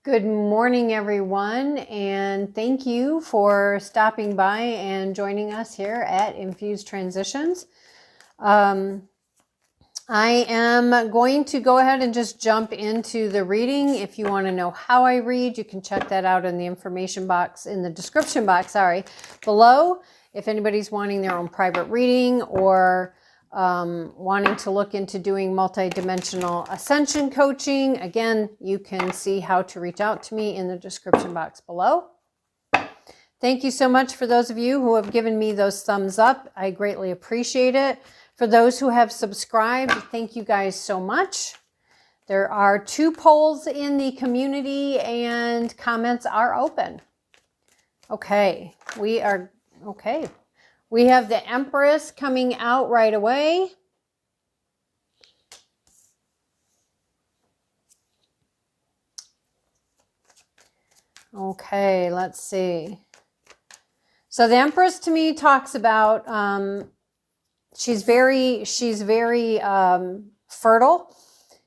Good morning, everyone, and thank you for stopping by and joining us here at Infused Transitions. I am going to go ahead and just jump into the reading. If you want to know how I read, you can check that out in the information box, in the description box, below. If anybody's wanting their own private reading or wanting to look into doing multidimensional ascension coaching, again, you can see how to reach out to me in the description box below. Thank you so much for those of you who have given me those thumbs up. I greatly appreciate it. For those who have subscribed, thank you guys so much. There are 2 polls in the community and comments are open. Okay, we have the Empress coming out right away. Okay, let's see. So the Empress to me talks about she's very fertile.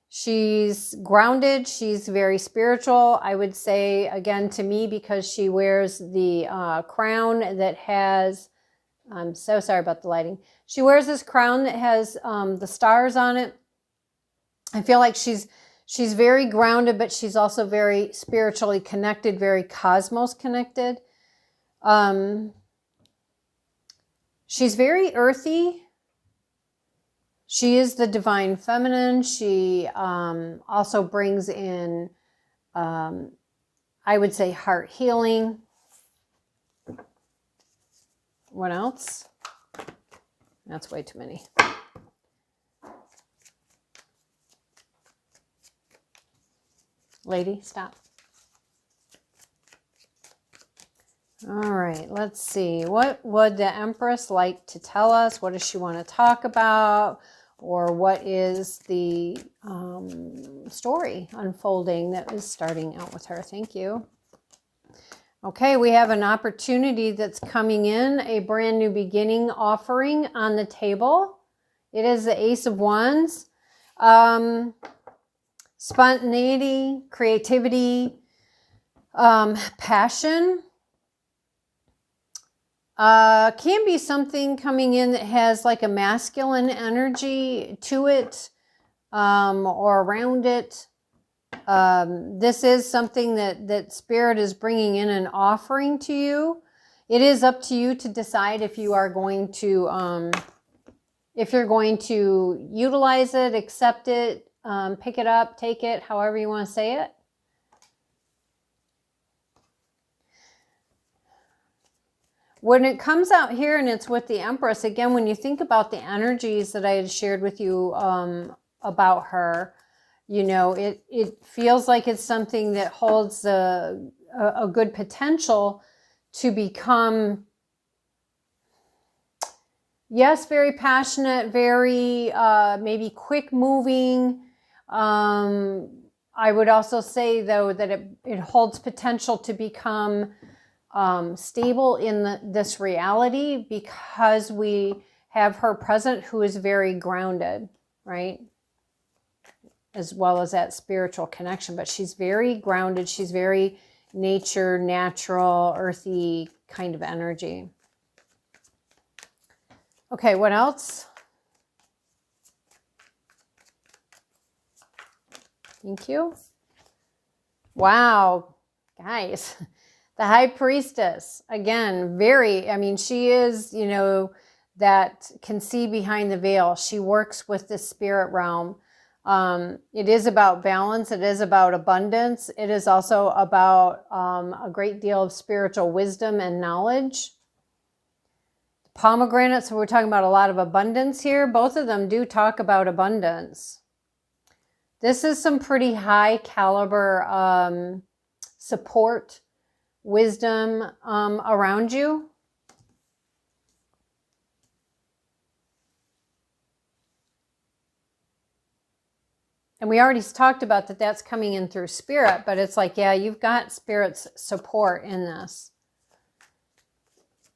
She's grounded. She's very spiritual. I would say, again, to me, because she wears the crown that has, I'm so sorry about the lighting. She wears this crown that has the stars on it. I feel like she's very grounded, but she's also very spiritually connected, very cosmos connected. She's very earthy. She is the divine feminine. She also brings in, I would say, heart healing. What else? That's way too many. Lady, stop. All right, let's see. What would the Empress like to tell us? What does she want to talk about? Or what is the story unfolding that is starting out with her? Thank you. Okay, we have an opportunity that's coming in, a brand new beginning offering on the table. It is the Ace of Wands. Spontaneity, creativity, passion. Can be something coming in that has like a masculine energy to it or around it. This is something that Spirit is bringing in an offering to you. It is up to you to decide if you are going to, if you're going to utilize it, accept it, pick it up, take it, however you want to say it. When it comes out here and it's with the Empress, again, when you think about the energies that I had shared with you about her, you know, it feels like it's something that holds a good potential to become, yes, very passionate, very maybe quick moving. I would also say, though, that it holds potential to become stable in this reality because we have her present who is very grounded, right? As well as that spiritual connection, but she's very grounded. She's very nature, natural, earthy kind of energy. Okay, what else? Thank you. Wow, guys. The High Priestess, again, she is, you know, that can see behind the veil. She works with the spirit realm. It is about balance. It is about abundance. It is also about a great deal of spiritual wisdom and knowledge. Pomegranate, so we're talking about a lot of abundance here. Both of them do talk about abundance. This is some pretty high caliber support, wisdom around you. And we already talked about that that's coming in through Spirit, but it's like, yeah, you've got Spirit's support in this.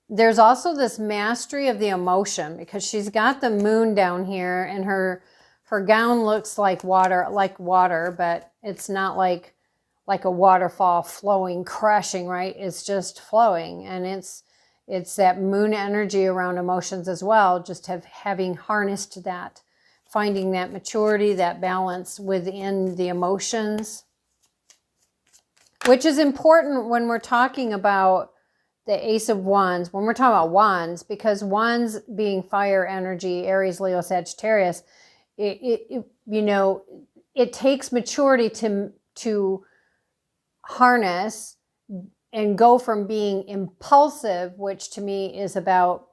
There's also this mastery of the emotion because she's got the moon down here and her gown looks like water, but it's not like like a waterfall flowing, crashing, right? It's just flowing. And it's that moon energy around emotions as well, just having harnessed that, finding that maturity, that balance within the emotions, which is important when we're talking about the Ace of Wands, when we're talking about wands, because wands being fire energy, Aries, Leo, Sagittarius, you know, it takes maturity to harness and go from being impulsive, which to me is about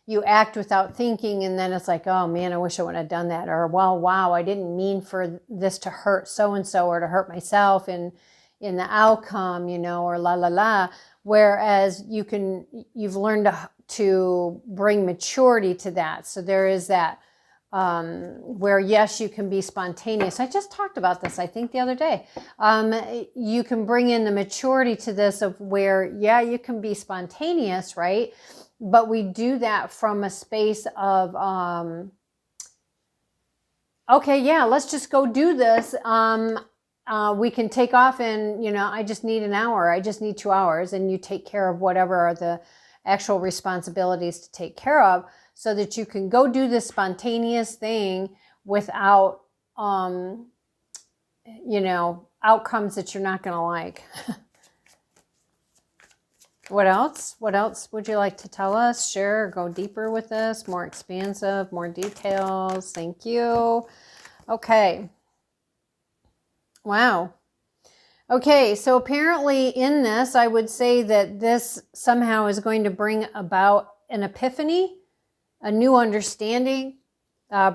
you act without thinking, and then it's like, oh man, I wish I wouldn't have done that, or well, wow, I didn't mean for this to hurt so and so, or to hurt myself in the outcome, you know, or la la la. Whereas you've learned to bring maturity to that. So there is that where yes, you can be spontaneous. I just talked about this, I think, the other day. You can bring in the maturity to this of where, yeah, you can be spontaneous, right? But we do that from a space of, okay, yeah, let's just go do this. We can take off and, you know, I just need an hour. I just need 2 hours. And you take care of whatever are the actual responsibilities to take care of, so that you can go do this spontaneous thing without, you know, outcomes that you're not going to like. What else? What else would you like to tell us? Share or go deeper with this? More expansive, more details. Thank you. Okay. Wow. Okay, so apparently in this, I would say that this somehow is going to bring about an epiphany, a new understanding,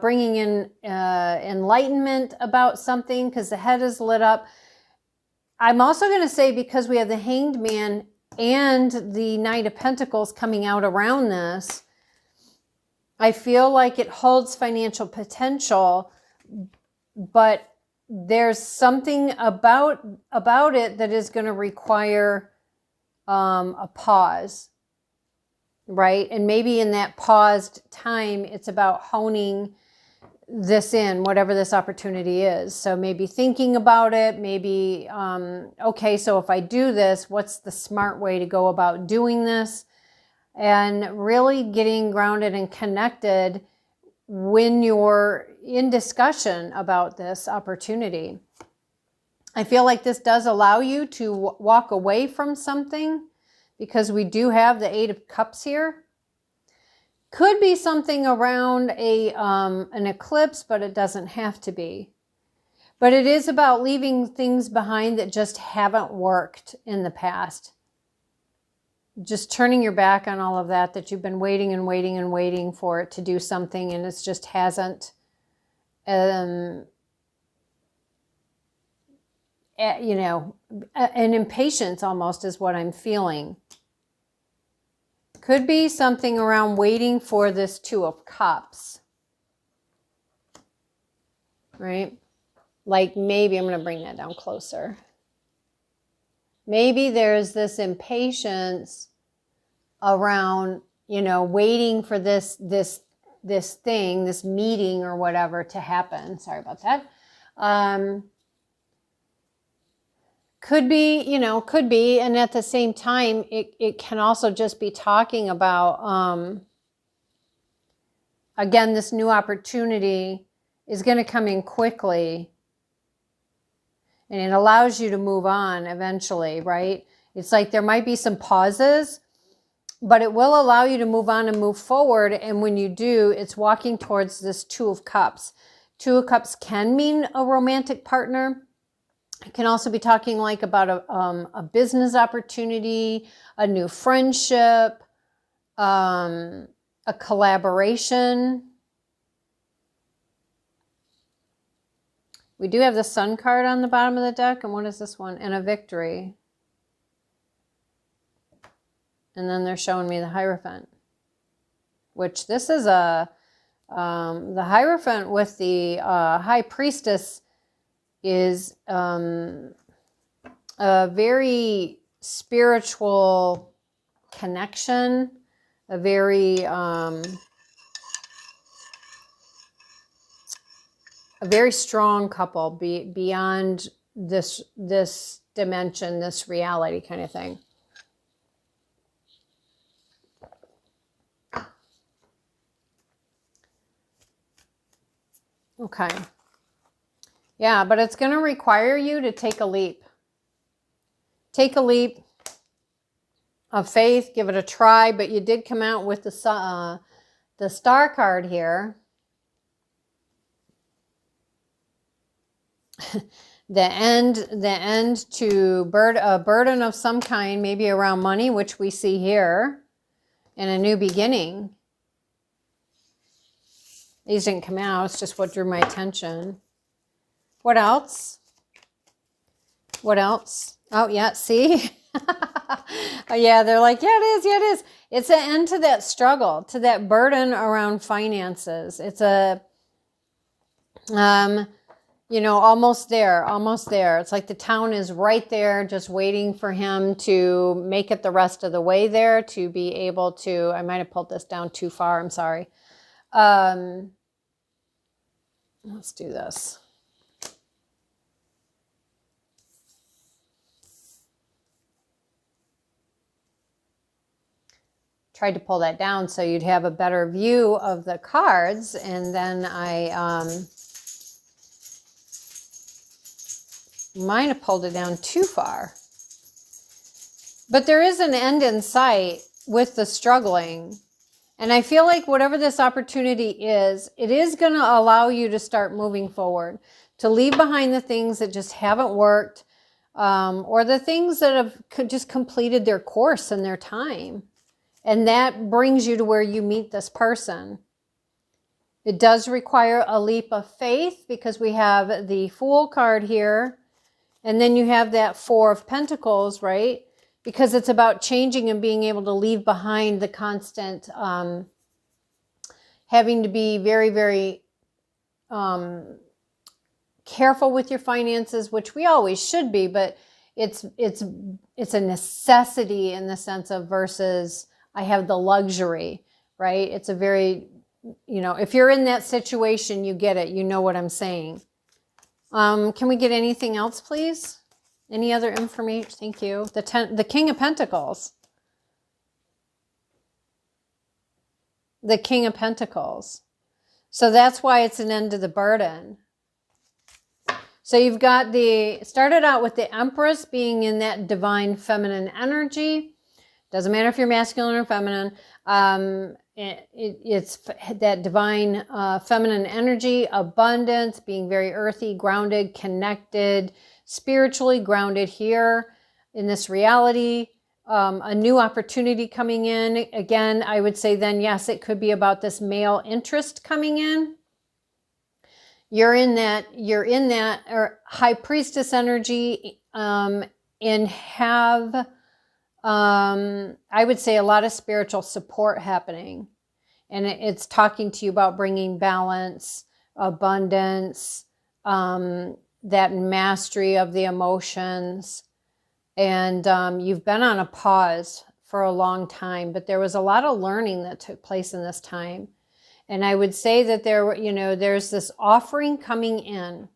bringing in enlightenment about something, because the head is lit up. I'm also going to say, because we have the Hanged Man and the Knight of Pentacles coming out around this, I feel like it holds financial potential, but there's something about it that is going to require a pause, right? And maybe in that paused time, it's about honing this in, whatever this opportunity is. So maybe thinking about it, maybe, okay, so if I do this, what's the smart way to go about doing this? And really getting grounded and connected when you're in discussion about this opportunity. I feel like this does allow you to walk away from something, because we do have the Eight of Cups here. Could be something around an eclipse, but it doesn't have to be. But it is about leaving things behind that just haven't worked in the past. Just turning your back on all of that you've been waiting and waiting and waiting for it to do something, and it just hasn't. You know, an impatience almost is what I'm feeling. Could be something around waiting for this Two of Cups, right? Like maybe I'm going to bring that down closer. Maybe there's this impatience around, you know, waiting for this thing, this meeting or whatever to happen. Sorry about that. Could be, you know, could be. And at the same time, it can also just be talking about, again, this new opportunity is going to come in quickly. And it allows you to move on eventually, right? It's like there might be some pauses, but it will allow you to move on and move forward. And when you do, it's walking towards this Two of Cups. Two of Cups can mean a romantic partner. It can also be talking like about a business opportunity, a new friendship, a collaboration. We do have the Sun card on the bottom of the deck. And what is this one? And a victory. And then they're showing me the Hierophant, which this is the Hierophant with the High Priestess is a very spiritual connection, a very a very strong couple beyond this dimension, this reality kind of thing. Okay. Yeah, but it's going to require you to take a leap. Take a leap of faith, give it a try, but you did come out with the star card here. the end to a burden of some kind, maybe around money, which we see here, and a new beginning. These didn't come out, it's just what drew my attention. What else? What else? Oh, yeah, see? Oh, yeah, they're like, yeah, it is. It's an end to that struggle, to that burden around finances. It's a, almost there. It's like the town is right there, just waiting for him to make it the rest of the way there, to be able to, I might have pulled this down too far, I'm sorry. Let's do this. Tried to pull that down so you'd have a better view of the cards, and then I might have pulled it down too far. But there is an end in sight with the struggling. And I feel like whatever this opportunity is, it is going to allow you to start moving forward, to leave behind the things that just haven't worked, or the things that have just completed their course and their time. And that brings you to where you meet this person. It does require a leap of faith, because we have the Fool card here. And then you have that Four of Pentacles, right? Because it's about changing and being able to leave behind the constant, having to be very, very careful with your finances, which we always should be, but it's a necessity in the sense of versus I have the luxury, right? It's a very, if you're in that situation, you get it. You know what I'm saying. Can we get anything else, please? Any other information? Thank you. The King of Pentacles. The King of Pentacles. So that's why it's an end to the burden. So you've got started out with the Empress being in that divine feminine energy. Doesn't matter if you're masculine or feminine. It's that divine feminine energy, abundance, being very earthy, grounded, connected, spiritually grounded here in this reality. A new opportunity coming in. Again, I would say then, yes, it could be about this male interest coming in. You're in that or High Priestess energy, and have, I would say, a lot of spiritual support happening. And it's talking to you about bringing balance, abundance, that mastery of the emotions. And you've been on a pause for a long time, but there was a lot of learning that took place in this time. And I would say that there's this offering coming in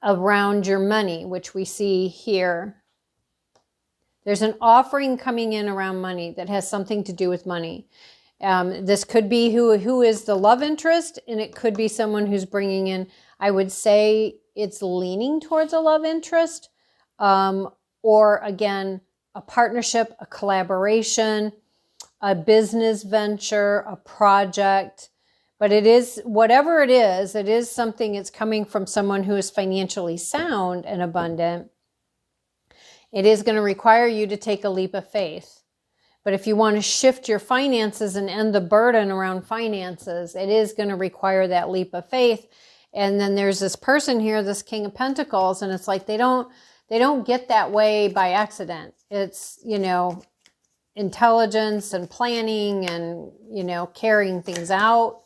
around your money, which we see here. There's an offering coming in around money that has something to do with money. This could be who is the love interest, and it could be someone who's bringing in, I would say it's leaning towards a love interest, or again, a partnership, a collaboration, a business venture, a project. But it is, whatever it is something, it's coming from someone who is financially sound and abundant. It is going to require you to take a leap of faith. But if you want to shift your finances and end the burden around finances, it is going to require that leap of faith. And then there's this person here, this King of Pentacles, and it's like they don't get that way by accident. It's, intelligence and planning and, carrying things out.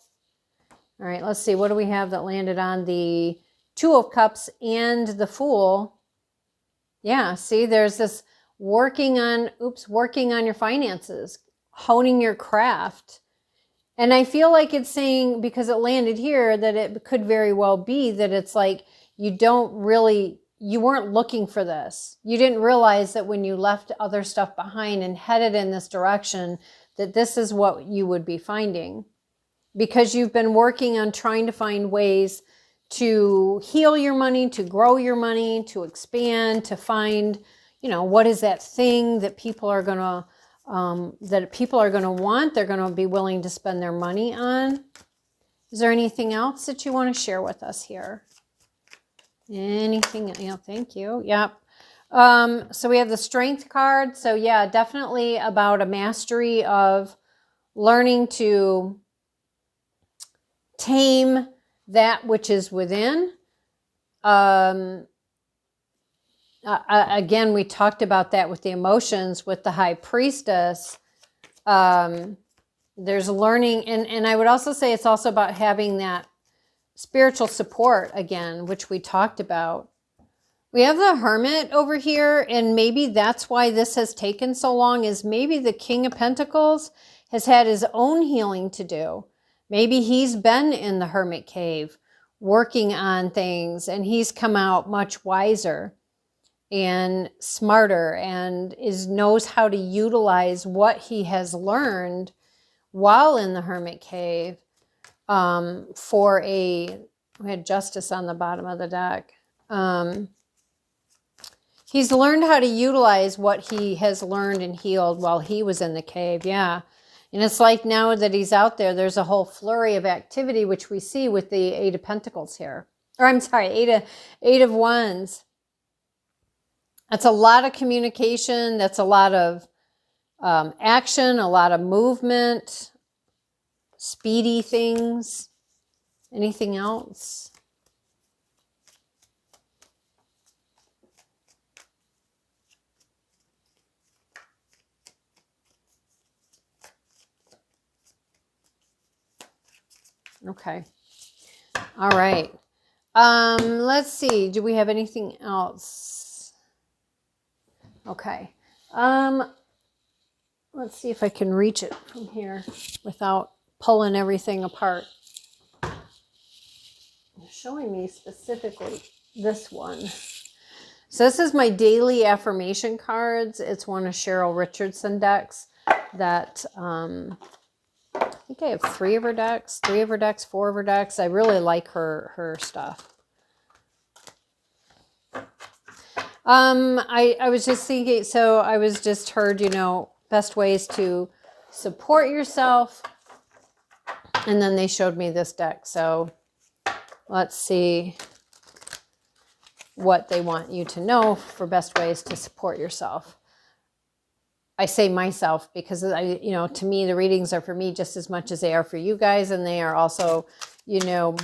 All right, let's see. What do we have that landed on the Two of Cups and the Fool? Yeah, see, there's this working on your finances, honing your craft, And I feel like it's saying, because it landed here, that it could very well be that it's like you weren't looking for this. You didn't realize that when you left other stuff behind and headed in this direction, that this is what you would be finding. Because you've been working on trying to find ways to heal your money, to grow your money, to expand, to find, what is that thing that people are going to want, they're going to be willing to spend their money on. Is there anything else that you want to share with us here? Anything? Thank you. Yep. So we have the Strength card. So yeah, definitely about a mastery of learning to tame that which is within. Again, we talked about that with the emotions, with the High Priestess. There's learning, and I would also say it's also about having that spiritual support again, which we talked about. We have the Hermit over here, and maybe that's why this has taken so long, is maybe the King of Pentacles has had his own healing to do. Maybe he's been in the Hermit Cave working on things, and he's come out much wiser and smarter, and knows how to utilize what he has learned while in the Hermit Cave we had Justice on the bottom of the deck. He's learned how to utilize what he has learned and healed while he was in the cave. Yeah. And it's like now that he's out there, there's a whole flurry of activity, which we see with the Eight of Pentacles here. Or I'm sorry, Eight of Wands. That's a lot of communication. That's a lot of action, a lot of movement, speedy things. Anything else? Okay. All right. Let's see. Do we have anything else? Okay. Let's see if I can reach it from here without pulling everything apart. It's showing me specifically this one. So this is my daily affirmation cards. It's one of Cheryl Richardson decks that I think I have 3 of her decks, 4 of her decks. I really like her stuff. I was just thinking, so I was just heard, best ways to support yourself. And then they showed me this deck. So let's see what they want you to know for best ways to support yourself. I say myself because to me, the readings are for me just as much as they are for you guys. And they are also,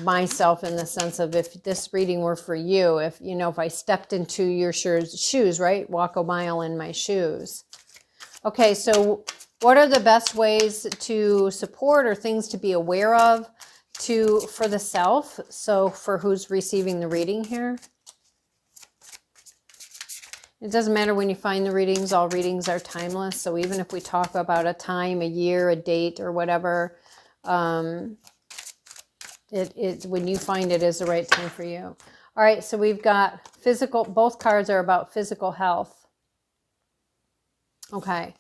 myself in the sense of if this reading were for you, if I stepped into your shoes, right? Walk a mile in my shoes. Okay. So what are the best ways to support or things to be aware of for the self? So for who's receiving the reading here? It doesn't matter when you find the readings. All readings are timeless. So even if we talk about a time, a year, a date, or whatever, when you find it is the right time for you. All right, so we've got physical. Both cards are about physical health. Okay.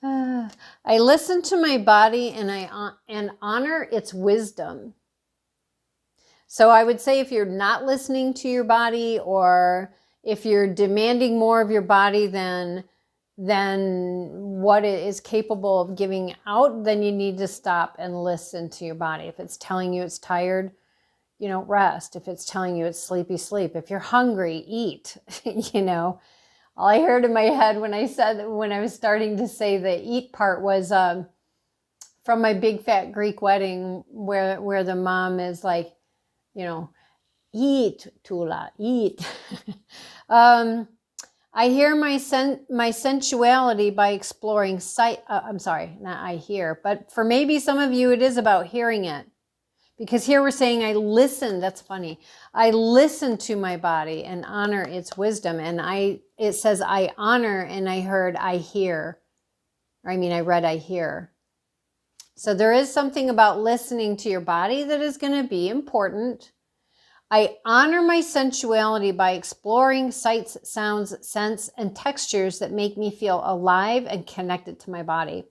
I listen to my body and honor its wisdom. So I would say if you're not listening to your body, or if you're demanding more of your body than what it is capable of giving out, then you need to stop and listen to your body. If it's telling you it's tired, rest. If it's telling you it's sleepy, sleep. If you're hungry, eat. All I heard in my head when I was starting to say the eat part was from my big fat Greek wedding where the mom is like, eat, Tula, eat. I hear my sensuality by exploring sight. I'm sorry, not I hear, but for maybe some of you, it is about hearing it. Because here we're saying I listen. That's funny. I listen to my body and honor its wisdom. And it says I honor, and I heard I hear. I read I hear. So there is something about listening to your body that is going to be important. I honor my sensuality by exploring sights, sounds, scents, and textures that make me feel alive and connected to my body.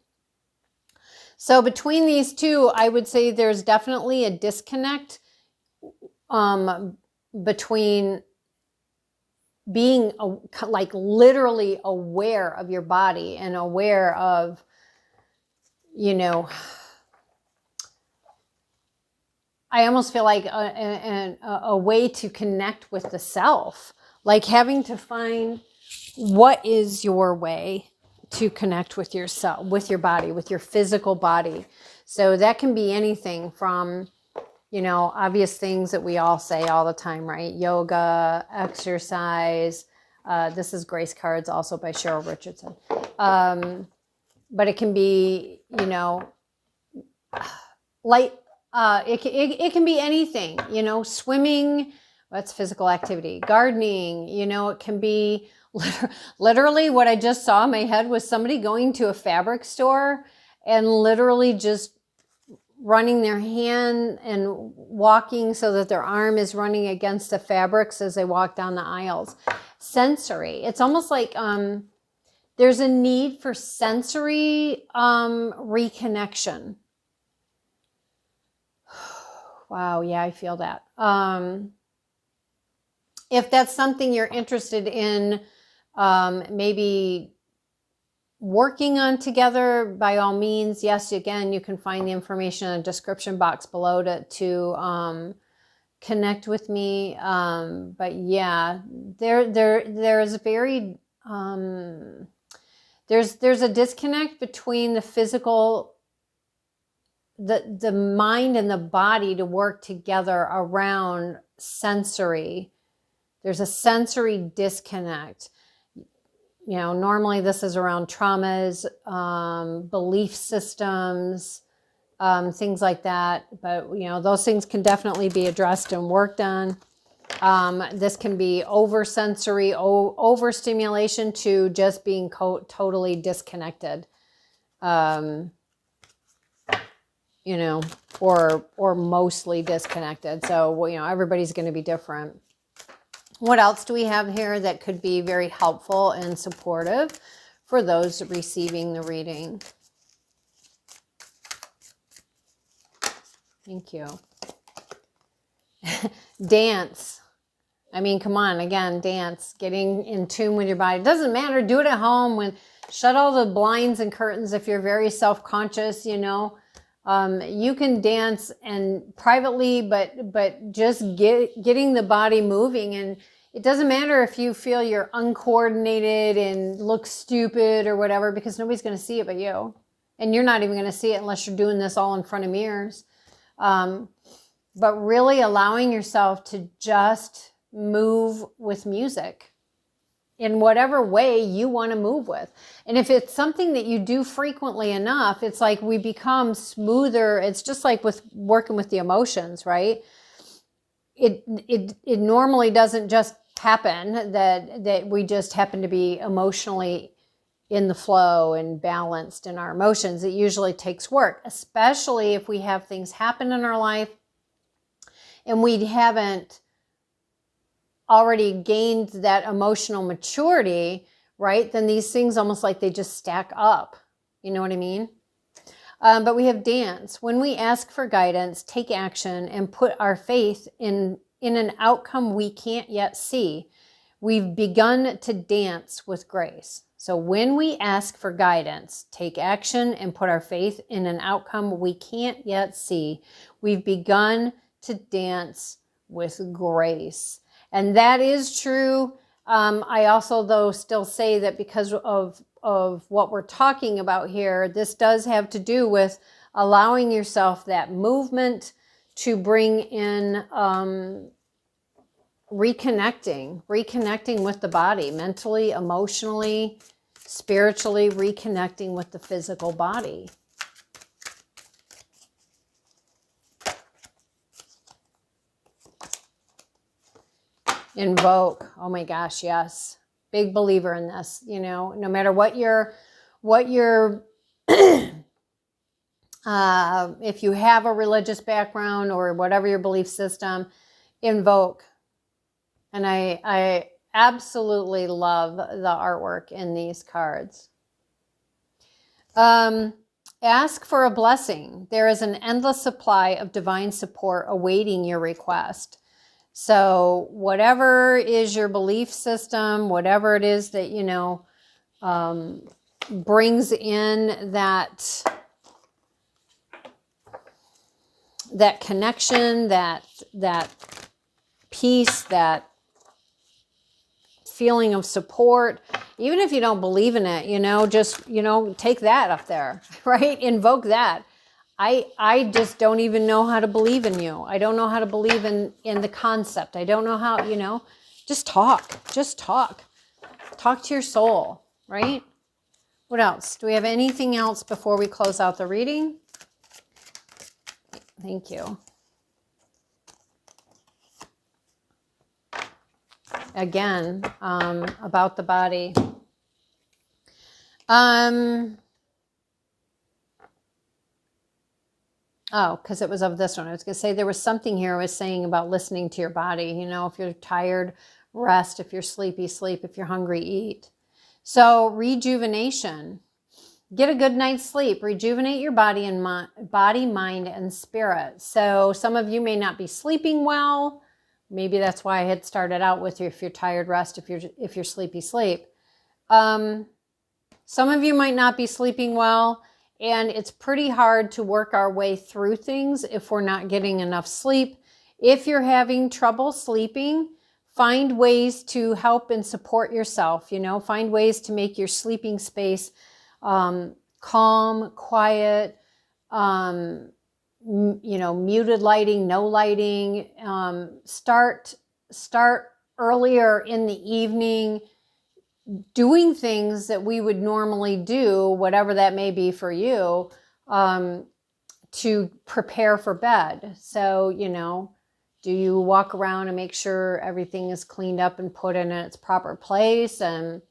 So between these two, I would say there's definitely a disconnect between being like literally aware of your body and aware of, you know, I almost feel like a way to connect with the self, like having to find what is your way to connect with yourself, with your body, with your physical body. So that can be anything from, you know, obvious things that we all say all the time, right? Yoga, exercise. This is Grace Cards, also by Cheryl Richardson. But it can be, you know, light. It can be anything, you know, swimming, that's physical activity, gardening, you know, it can be literally what I just saw in my head was somebody going to a fabric store and literally just running their hand and walking so that their arm is running against the fabrics as they walk down the aisles. Sensory. It's almost like there's a need for sensory reconnection. Wow, yeah, I feel that. If that's something you're interested in, maybe working on together, by all means, yes, again, you can find the information in the description box below to connect with me. But yeah, there's very, there's a disconnect between the physical, the mind and the body to work together around sensory. There's a sensory disconnect. You know, normally this is around traumas, belief systems, things like that. But, you know, those things can definitely be addressed and worked on. This can be oversensory, overstimulation to just being totally disconnected. You know, or mostly disconnected. So, you know, everybody's going to be different. What else do we have here that could be very helpful and supportive for those receiving the reading? Thank you. Dance. I mean, come on, again, dance, getting in tune with your body. It doesn't matter. Do it at home. Shut all the blinds and curtains if you're very self-conscious, you know. You can dance and privately, but just getting the body moving. And it doesn't matter if you feel you're uncoordinated and look stupid or whatever, because nobody's going to see it but you. And you're not even going to see it unless you're doing this all in front of mirrors. But really allowing yourself to just move with music in whatever way you want to move with. And if it's something that you do frequently enough, it's like we become smoother. It's just like with working with the emotions, right? It normally doesn't just happen that we just happen to be emotionally in the flow and balanced in our emotions. It usually takes work, especially if we have things happen in our life and we haven't already gained that emotional maturity, right? Then these things almost like they just stack up. You know what I mean? But we have dance. When we ask for guidance, take action, and put our faith in an outcome we can't yet see, we've begun to dance with grace. So when we ask for guidance, take action, and put our faith in an outcome we can't yet see, we've begun to dance with grace. And that is true. I also, though, still say that because of what we're talking about here, this does have to do with allowing yourself that movement to bring in reconnecting with the body, mentally, emotionally, spiritually, reconnecting with the physical body. Invoke. Oh my gosh, yes. Big believer in this, you know, no matter what your If you have a religious background or whatever your belief system, invoke. And I absolutely love the artwork in these cards. Ask for a blessing. There is an endless supply of divine support awaiting your request. So whatever is your belief system, whatever it is that, you know, brings in that connection, that peace, that feeling of support, even if you don't believe in it, you know, just, you know, take that up there, right? Invoke that. I just don't even know how to believe in you. I don't know how to believe in the concept. I don't know how, you know, just talk to your soul, right? What else? Do we have anything else before we close out the reading? Thank you. Again, about the body. Oh, because it was of this one. I was going to say there was something here I was saying about listening to your body. You know, if you're tired, rest. If you're sleepy, sleep. If you're hungry, eat. So rejuvenation. Get a good night's sleep. Rejuvenate your body and mind, and spirit. So some of you may not be sleeping well. Maybe that's why I had started out with you. If you're tired, rest. If you're sleepy, sleep. Some of you might not be sleeping well, and it's pretty hard to work our way through things if we're not getting enough sleep. If you're having trouble sleeping, find ways to help and support yourself. You know, find ways to make your sleeping space calm, quiet, you know, muted lighting, no lighting. Start earlier in the evening, doing things that we would normally do, whatever that may be for you, to prepare for bed. So, you know, do you walk around and make sure everything is cleaned up and put in its proper place? And,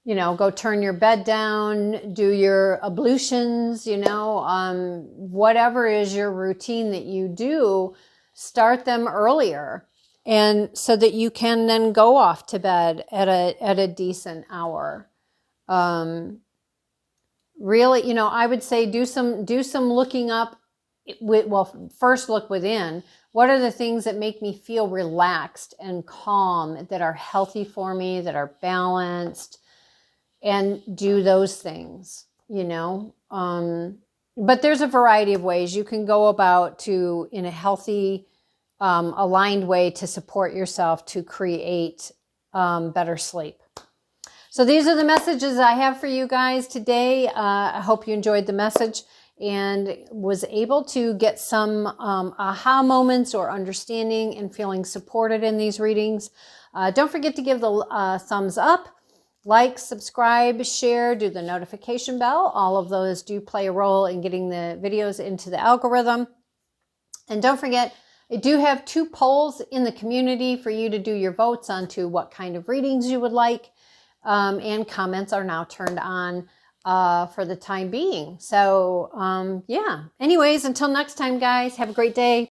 you know, go turn your bed down, do your ablutions, you know, whatever is your routine that you do, start them earlier. And so that you can then go off to bed at a decent hour. Really, you know, I would say do some looking up. Well, first look within. What are the things that make me feel relaxed and calm, that are healthy for me, that are balanced, and do those things, you know. But there's a variety of ways you can go about in a healthy, aligned way to support yourself to create better sleep. So these are the messages I have for you guys today. I hope you enjoyed the message and was able to get some aha moments or understanding and feeling supported in these readings. Don't forget to give the thumbs up, like, subscribe, share, do the notification bell. All of those do play a role in getting the videos into the algorithm. And don't forget, I do have 2 polls in the community for you to do your votes onto what kind of readings you would like. And comments are now turned on for the time being. So, yeah. Anyways, until next time, guys, have a great day.